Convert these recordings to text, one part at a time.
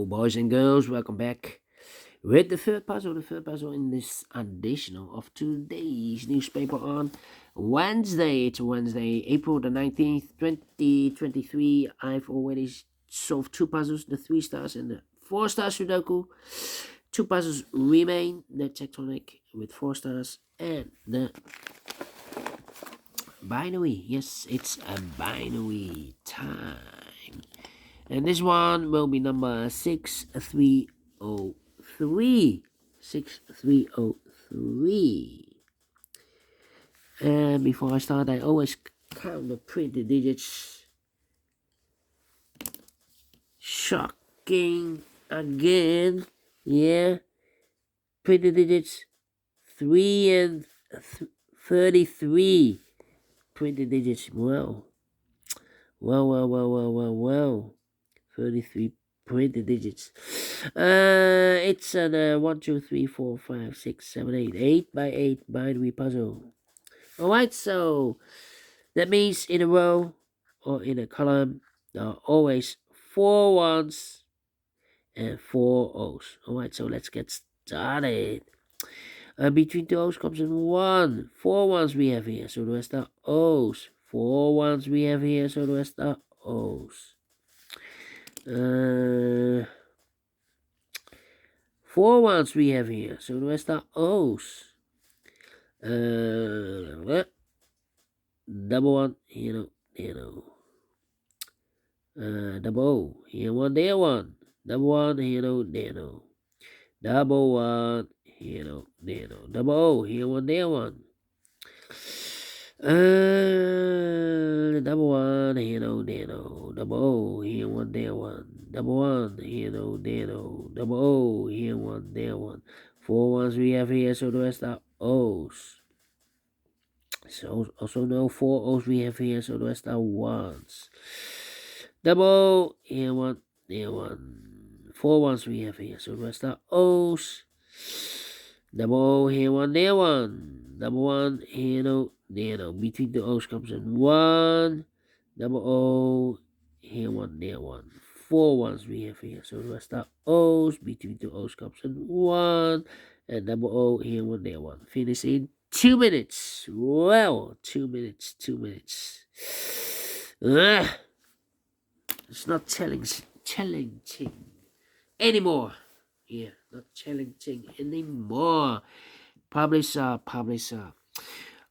Hello, boys and girls, welcome back with the third puzzle in this edition of today's newspaper on Wednesday. It's Wednesday, April the 19th, 2023. I've already solved two puzzles, the 3 stars and the 4 star Sudoku. 2 puzzles remain, the tectonic with 4 stars and the binary. Yes, it's a binary time. And this one will be number 6303. 6303. And before I start, I always count the printed digits. Shocking again. Yeah. Printed digits 3 and 33. Printed digits. Wow. Wow. 33 printed digits. It's an 1, 2, 3, 4, 5, 6, 7, 8. 8 by 8 binary puzzle. Alright, so that means in a row or in a column, there are always 4 ones and 4 O's. Alright, so let's get started. Between the O's comes in 1. 4 ones we have here, so the rest are O's. 4 ones we have here, so the rest are O's. 4 ones we have here, so the rest are O's. Double one, double O, here one, there one. Double one, there no. Double one, there no. Double O, here one, there one. Double one, there no. Double O, here one, there one. Double one, there no. Double O, here one, there one. 4 ones we have here, so the rest are O's. So also no 4 O's we have here, so the rest are 1s. Double O, here one, there one. 4 ones we have here, so the rest are O's. Double O, here one, there one. Double one, here no, there no. Between the O's comes in 1. Double O, here one, there one. 4 ones we have here, so the rest are O's. Between the O's comes in 1. And double O, here one, there one. Finish in 2 minutes. Well, 2 minutes. It's not challenging anymore. Yeah, not challenging anymore. Publisher.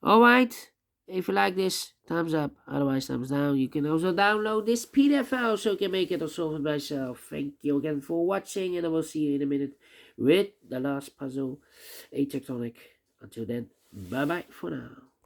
Alright, if you like this, thumbs up, otherwise thumbs down. You can also download this PDF file so you can make it or solve it by yourself. Thank you again for watching, and I will see you in a minute with the last puzzle, a tectonic. Until then, bye bye for now.